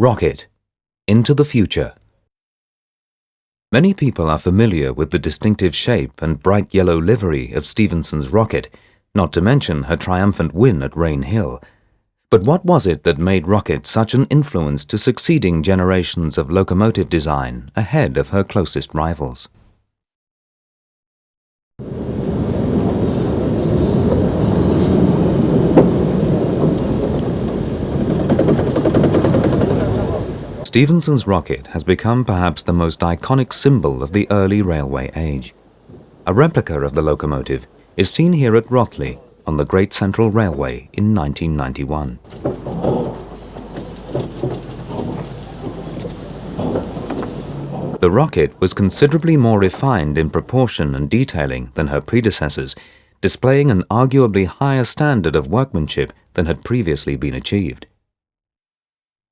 Rocket. Into the future. Many people are familiar with the distinctive shape and bright yellow livery of Stephenson's rocket, not to mention her triumphant win at Rainhill. But what was it that made Rocket such an influence to succeeding generations of locomotive design ahead of her closest rivals? Stephenson's rocket has become perhaps the most iconic symbol of the early railway age. A replica of the locomotive is seen here at Rothley on the Great Central Railway in 1991. The rocket was considerably more refined in proportion and detailing than her predecessors, displaying an arguably higher standard of workmanship than had previously been achieved.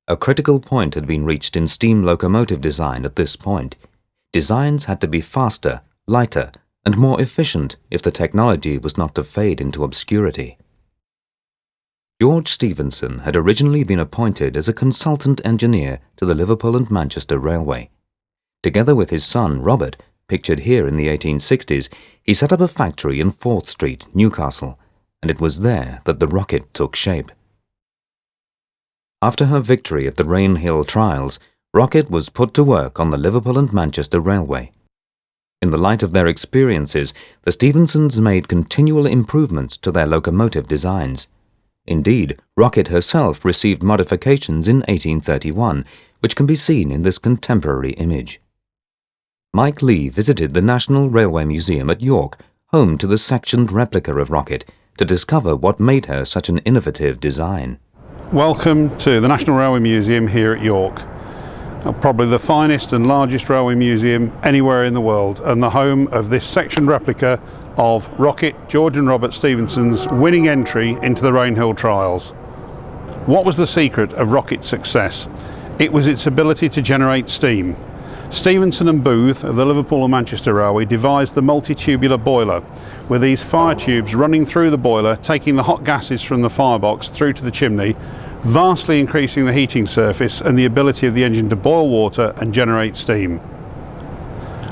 A critical point had been reached in steam locomotive design at this point. Designs had to be faster, lighter, and more efficient if the technology was not to fade into obscurity. George Stephenson had originally been appointed as a consultant engineer to the Liverpool and Manchester Railway. Together with his son Robert, pictured here in the 1860s, he set up a factory in Forth Street, Newcastle, and it was there that the rocket took shape. After her victory at the Rainhill trials, Rocket was put to work on the Liverpool and Manchester Railway. In the light of their experiences, the Stephensons made continual improvements to their locomotive designs. Indeed, Rocket herself received modifications in 1831, which can be seen in this contemporary image. Mike Lee visited the National Railway Museum at York, home to the sectioned replica of Rocket, to discover what made her such an innovative design. Welcome to the National Railway Museum here at York. Probably the finest and largest railway museum anywhere in the world, and the home of this sectioned replica of Rocket George and Robert Stephenson's winning entry into the Rainhill trials. What was the secret of Rocket's success? It was its ability to generate steam. Stephenson and Booth of the Liverpool and Manchester Railway devised the multi-tubular boiler, with these fire tubes running through the boiler, taking the hot gases from the firebox through to the chimney, vastly increasing the heating surface and the ability of the engine to boil water and generate steam.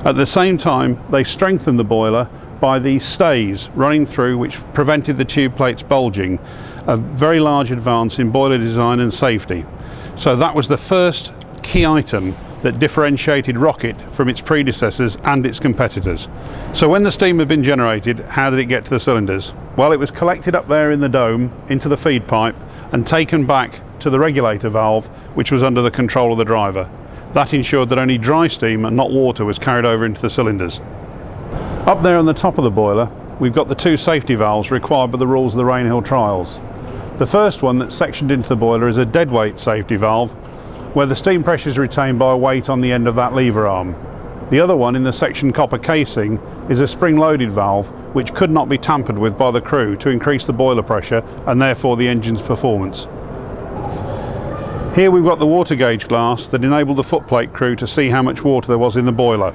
At the same time, they strengthened the boiler by these stays running through, which prevented the tube plates bulging, a very large advance in boiler design and safety. So that was the first key item that differentiated Rocket from its predecessors and its competitors. So when the steam had been generated, how did it get to the cylinders? Well, it was collected up there in the dome into the feed pipe and taken back to the regulator valve, which was under the control of the driver. That ensured that only dry steam and not water was carried over into the cylinders. Up there on the top of the boiler, we've got the two safety valves required by the rules of the Rainhill trials. The first one that's sectioned into the boiler is a deadweight safety valve, where the steam pressure is retained by a weight on the end of that lever arm. The other one in the sectioned copper casing is a spring-loaded valve which could not be tampered with by the crew to increase the boiler pressure and therefore the engine's performance. Here we've got the water gauge glass that enabled the footplate crew to see how much water there was in the boiler.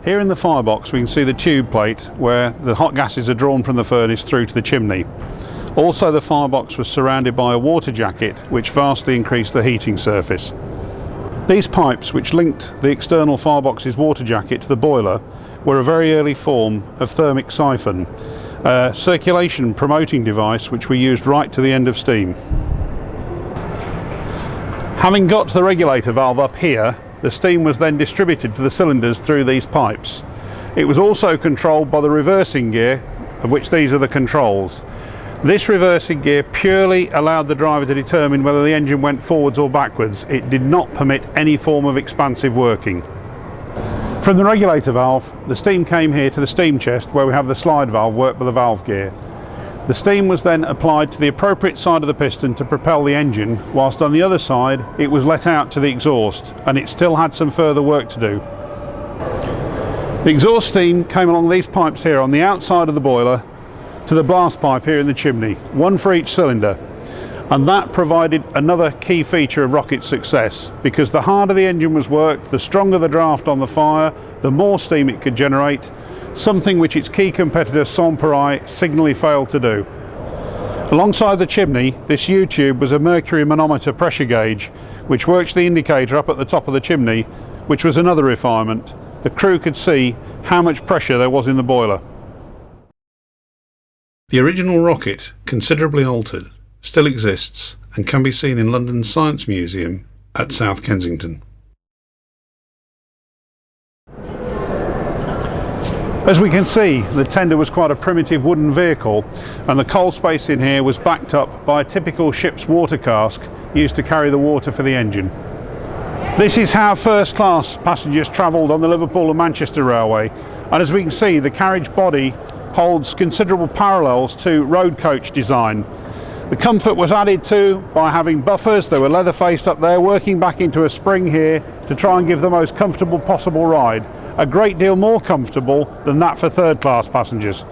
Here in the firebox we can see the tube plate where the hot gases are drawn from the furnace through to the chimney. Also, the firebox was surrounded by a water jacket which vastly increased the heating surface. These pipes, which linked the external firebox's water jacket to the boiler, were a very early form of thermic siphon, a circulation promoting device which we used right to the end of steam. Having got to the regulator valve up here, the steam was then distributed to the cylinders through these pipes. It was also controlled by the reversing gear, of which these are the controls. This reversing gear purely allowed the driver to determine whether the engine went forwards or backwards. It did not permit any form of expansive working. From the regulator valve, the steam came here to the steam chest where we have the slide valve worked by the valve gear. The steam was then applied to the appropriate side of the piston to propel the engine, whilst on the other side it was let out to the exhaust, and it still had some further work to do. The exhaust steam came along these pipes here on the outside of the boiler to the blast pipe here in the chimney, one for each cylinder, and that provided another key feature of Rocket's success, because the harder the engine was worked, the stronger the draft on the fire, the more steam it could generate, something which its key competitor Saint-Péray signally failed to do. Alongside the chimney, this U-tube was a mercury manometer pressure gauge, which works the indicator up at the top of the chimney, which was another refinement. The crew could see how much pressure there was in the boiler. The original rocket, considerably altered, still exists and can be seen in London's Science Museum at South Kensington. As we can see, the tender was quite a primitive wooden vehicle, and the coal space in here was backed up by a typical ship's water cask used to carry the water for the engine. This is how first class passengers travelled on the Liverpool and Manchester Railway, and as we can see, the carriage body holds considerable parallels to road coach design. The comfort was added to by having buffers. They were leather faced up there, working back into a spring here to try and give the most comfortable possible ride. A great deal more comfortable than that for third class passengers.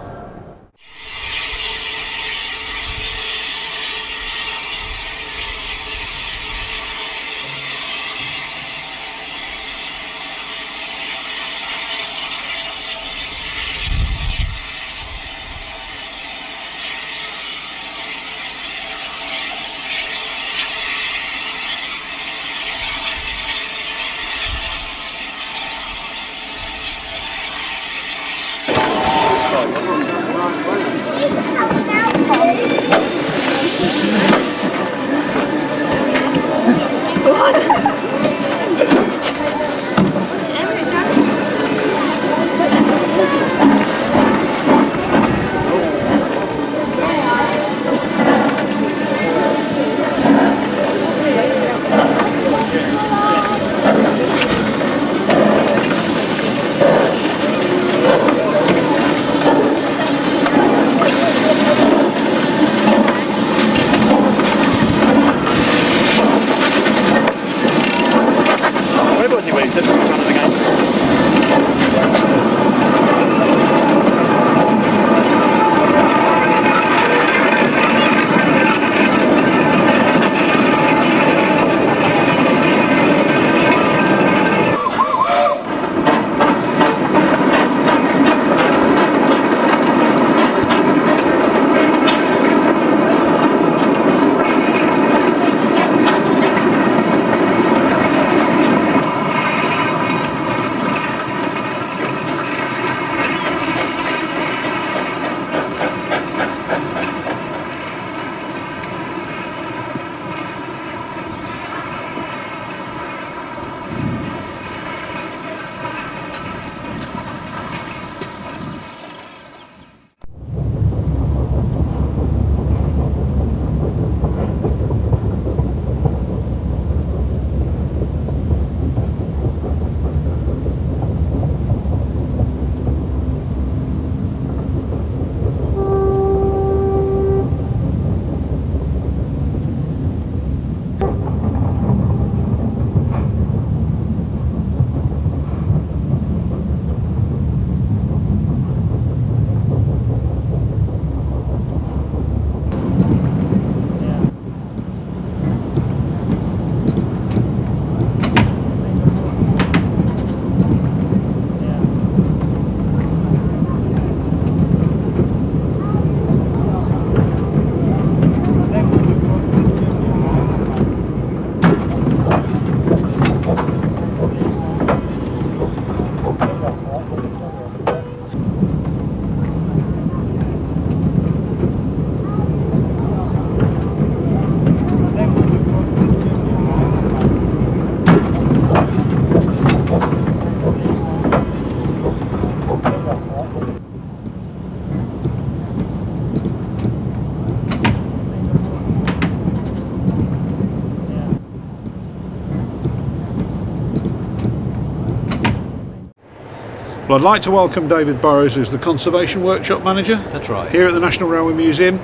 Well, I'd like to welcome David Burrows, who's the Conservation Workshop Manager. That's right. Here at the National Railway Museum,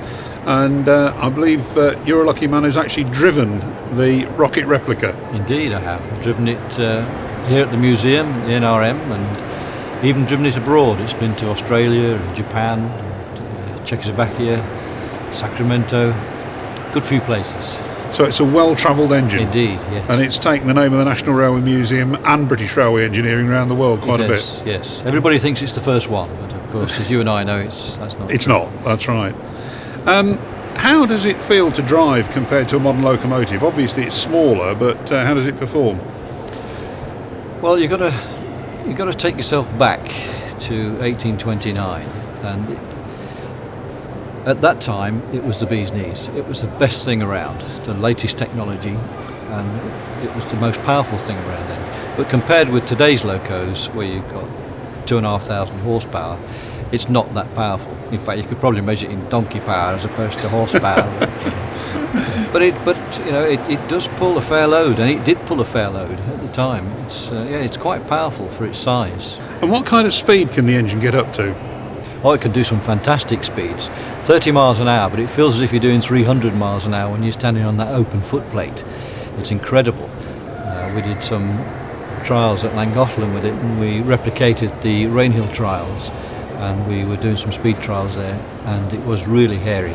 and I believe you're a lucky man who's actually driven the rocket replica. Indeed, I have. I've driven it here at the museum, the NRM, and even driven it abroad. It's been to Australia and Japan, and Czechoslovakia, Sacramento, good few places. So it's a well-travelled engine. Indeed, yes. And it's taken the name of the National Railway Museum and British Railway Engineering around the world quite a bit. Yes. Everybody thinks it's the first one, but of course, as you and I know, that's not. It's not. That's right. How does it feel to drive compared to a modern locomotive? Obviously it's smaller, but how does it perform? Well, you've got to take yourself back to 1829, and at that time it was the bee's knees. It was the best thing around, the latest technology, and it was the most powerful thing around then. But compared with today's locos, where you've got 2,500 horsepower, it's not that powerful. In fact, you could probably measure it in donkey power as opposed to horsepower. but it does pull a fair load, and it did pull a fair load at the time. It's quite powerful for its size. And what kind of speed can the engine get up to? Oh, it can do some fantastic speeds, 30 miles an hour, but it feels as if you're doing 300 miles an hour when you're standing on that open footplate. It's incredible. We did some trials at Llangollen with it, and we replicated the Rainhill trials, and we were doing some speed trials there, and it was really hairy.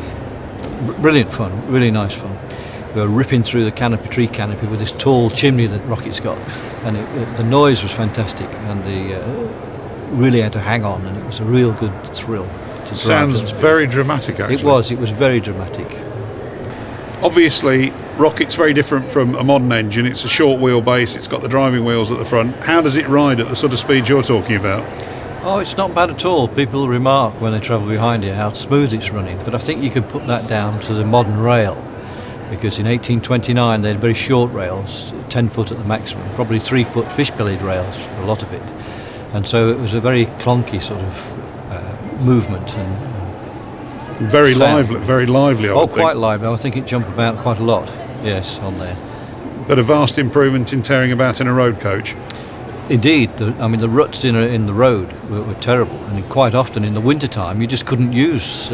Brilliant fun, really nice fun. We were ripping through the tree canopy with this tall chimney that Rocket's got, and the noise was fantastic, and really had to hang on, and it was a real good thrill to drive. Sounds very dramatic, actually. It was very dramatic. Obviously, Rocket's very different from a modern engine. It's a short wheelbase, it's got the driving wheels at the front. How does it ride at the sort of speed you're talking about? Oh, it's not bad at all. People remark when they travel behind it how smooth it's running, but I think you can put that down to the modern rail, because in 1829 they had very short rails, 10 foot at the maximum, probably 3 foot fish-bellied rails for a lot of it, and so it was a very clunky sort of movement and very sound. Very lively. I would think. Quite lively. I think it jumped about quite a lot. Yes, on there. But a vast improvement in tearing about in a road coach. Indeed, the ruts in the road were terrible, and quite often in the winter time you just couldn't use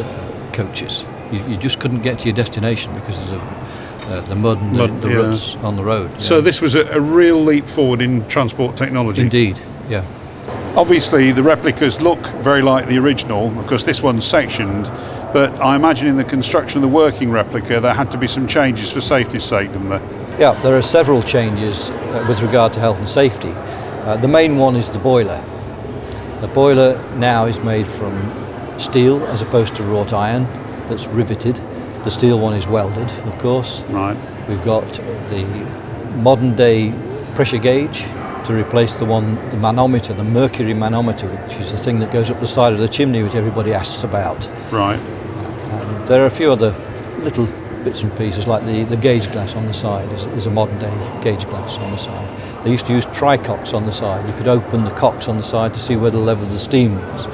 coaches. You just couldn't get to your destination because of the mud and the ruts on the road. Yeah. So this was a real leap forward in transport technology. Indeed, yeah. Obviously the replicas look very like the original, because this one's sectioned, but I imagine in the construction of the working replica there had to be some changes for safety's sake, didn't there? Yeah, there are several changes with regard to health and safety. The main one is the boiler. The boiler now is made from steel as opposed to wrought iron that's riveted. The steel one is welded, of course. Right. We've got the modern day pressure gauge to replace the manometer, the mercury manometer, which is the thing that goes up the side of the chimney, which everybody asks about. Right. And there are a few other little bits and pieces, like the gauge glass on the side is a modern day gauge glass on the side. They used to use tricocks on the side. You could open the cocks on the side to see where the level of the steam was.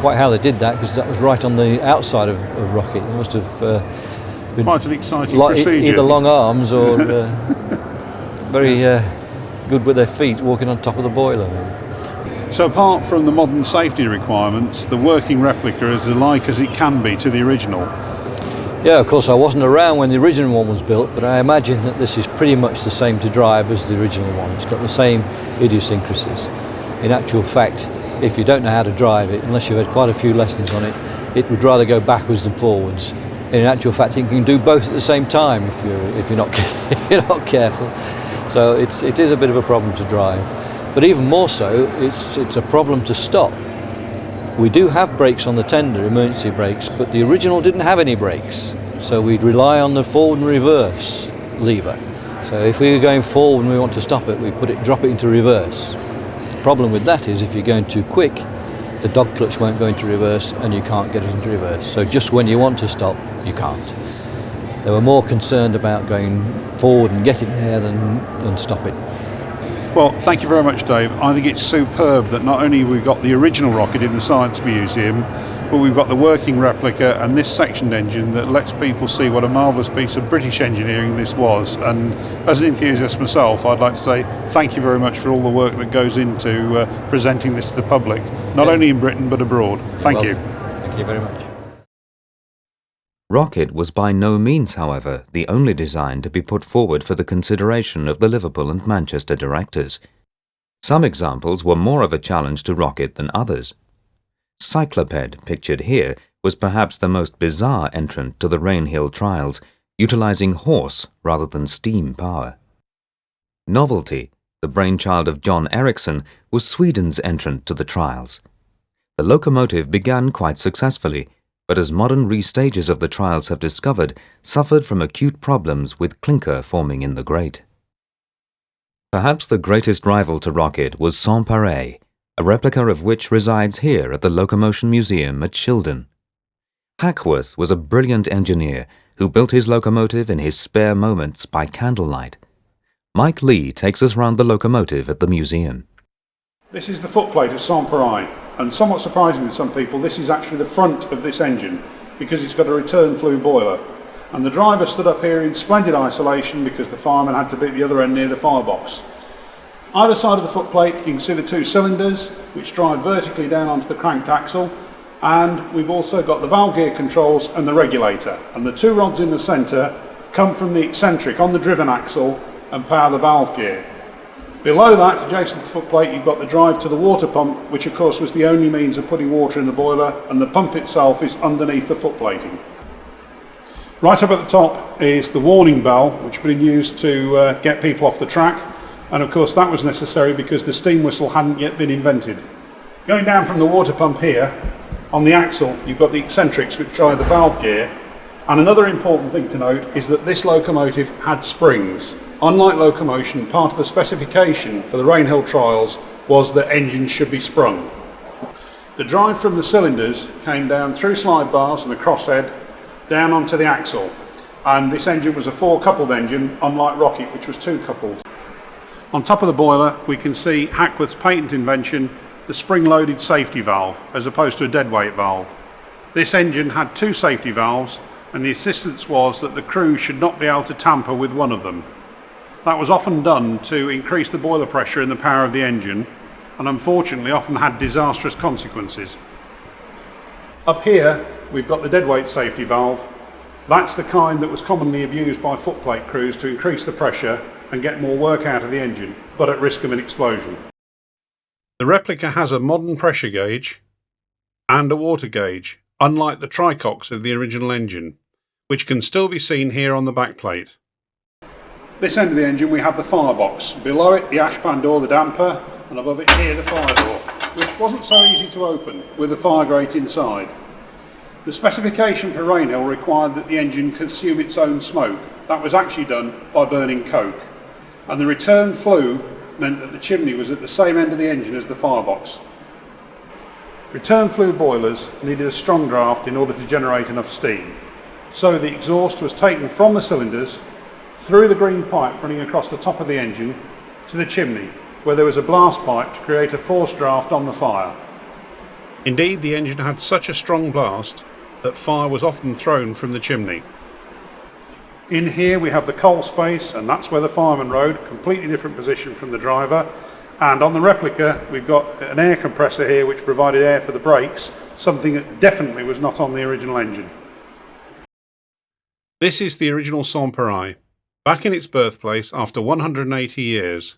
Quite how they did that, because that was right on the outside of Rocket. They must have been quite an exciting procedure. Either long arms or very good with their feet, walking on top of the boiler. So apart from the modern safety requirements, the working replica is alike as it can be to the original. Yeah, of course I wasn't around when the original one was built, but I imagine that this is pretty much the same to drive as the original one. It's got the same idiosyncrasies. In actual fact, if you don't know how to drive it, unless you've had quite a few lessons on it, it would rather go backwards than forwards. In actual fact, you can do both at the same time if you're not if you're not careful. So it is a bit of a problem to drive. But even more so, it's a problem to stop. We do have brakes on the tender, emergency brakes, but the original didn't have any brakes. So we'd rely on the forward and reverse lever. So if we were going forward and we want to stop it, we drop it into reverse. The problem with that is if you're going too quick, the dog clutch won't go into reverse and you can't get it into reverse. So just when you want to stop, you can't. They were more concerned about going forward and getting there than stopping. Well, thank you very much, Dave. I think it's superb that not only we've got the original Rocket in the Science Museum, but we've got the working replica and this sectioned engine that lets people see what a marvellous piece of British engineering this was. And as an enthusiast myself, I'd like to say thank you very much for all the work that goes into presenting this to the public, not only in Britain but abroad. Thank you. Thank you very much. Rocket was by no means, however, the only design to be put forward for the consideration of the Liverpool and Manchester directors. Some examples were more of a challenge to Rocket than others. Cycloped, pictured here, was perhaps the most bizarre entrant to the Rainhill trials, utilising horse rather than steam power. Novelty, the brainchild of John Ericsson, was Sweden's entrant to the trials. The locomotive began quite successfully, but as modern restages of the trials have discovered, suffered from acute problems with clinker forming in the grate. Perhaps the greatest rival to Rocket was Sans-Pareil, a replica of which resides here at the Locomotion Museum at Shildon. Hackworth was a brilliant engineer who built his locomotive in his spare moments by candlelight. Mike Lee takes us round the locomotive at the museum. This is the footplate of Sans-Pareil, and somewhat surprising to some people, this is actually the front of this engine because it's got a return flue boiler. And the driver stood up here in splendid isolation because the fireman had to be at the other end near the firebox. Either side of the footplate you can see the two cylinders which drive vertically down onto the cranked axle, and we've also got the valve gear controls and the regulator, and the two rods in the centre come from the eccentric on the driven axle and power the valve gear. Below that, adjacent to the footplate, you've got the drive to the water pump, which of course was the only means of putting water in the boiler, and the pump itself is underneath the footplating. Right up at the top is the warning bell, which had been used to get people off the track, and of course that was necessary because the steam whistle hadn't yet been invented. Going down from the water pump here, on the axle you've got the eccentrics which drive the valve gear, and another important thing to note is that this locomotive had springs. Unlike locomotion, part of the specification for the Rainhill trials was that engines should be sprung. The drive from the cylinders came down through slide bars and a crosshead down onto the axle, and this engine was a 4-coupled engine, unlike Rocket which was 2-coupled. On top of the boiler we can see Hackworth's patent invention, the spring-loaded safety valve, as opposed to a deadweight valve. This engine had 2 safety valves, and the insistence was that the crew should not be able to tamper with one of them. That was often done to increase the boiler pressure and the power of the engine, and unfortunately often had disastrous consequences. Up here we've got the deadweight safety valve. That's the kind that was commonly abused by footplate crews to increase the pressure and get more work out of the engine, but at risk of an explosion. The replica has a modern pressure gauge and a water gauge, unlike the tricox of the original engine, which can still be seen here on the backplate. This end of the engine we have the firebox. Below it the ashpan door, the damper, and above it here the fire door, which wasn't so easy to open with the fire grate inside. The specification for Rainhill required that the engine consume its own smoke. That was actually done by burning coke. And the return flue meant that the chimney was at the same end of the engine as the firebox. Return flue boilers needed a strong draft in order to generate enough steam. So the exhaust was taken from the cylinders through the green pipe running across the top of the engine to the chimney, where there was a blast pipe to create a forced draft on the fire. Indeed, the engine had such a strong blast that fire was often thrown from the chimney. In here we have the coal space, and that's where the fireman rode, completely different position from the driver. And on the replica we've got an air compressor here which provided air for the brakes, something that definitely was not on the original engine. This is the original Sans-Pareil, back in its birthplace after 180 years.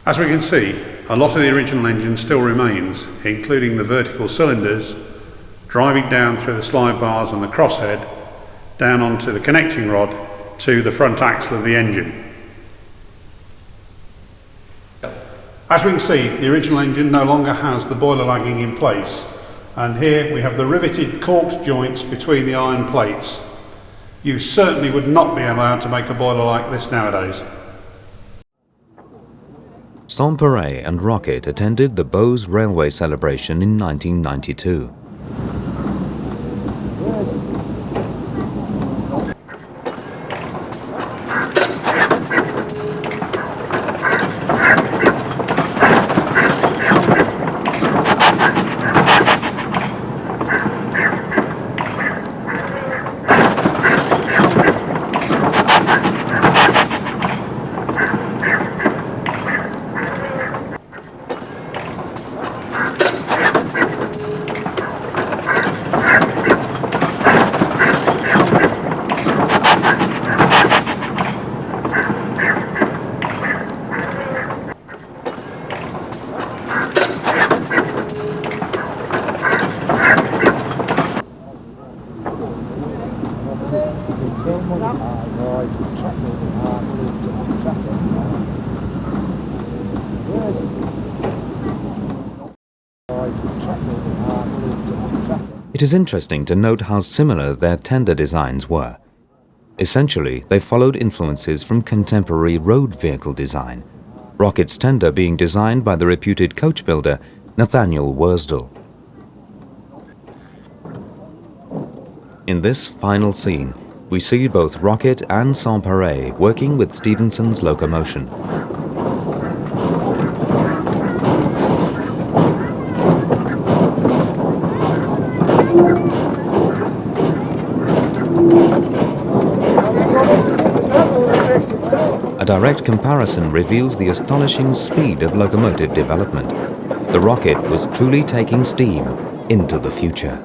As we can see, a lot of the original engine still remains, including the vertical cylinders, driving down through the slide bars and the crosshead, down onto the connecting rod to the front axle of the engine. As we can see, the original engine no longer has the boiler lagging in place, and here we have the riveted corked joints between the iron plates. You certainly would not be allowed to make a boiler like this nowadays. Sans-Pareil and Rocket attended the Bowes Railway celebration in 1992. It is interesting to note how similar their tender designs were. Essentially, they followed influences from contemporary road vehicle design, Rocket's tender being designed by the reputed coach builder Nathaniel Worsdale. In this final scene, we see both Rocket and Sans-Pareil working with Stephenson's locomotion. A direct comparison reveals the astonishing speed of locomotive development. The Rocket was truly taking steam into the future.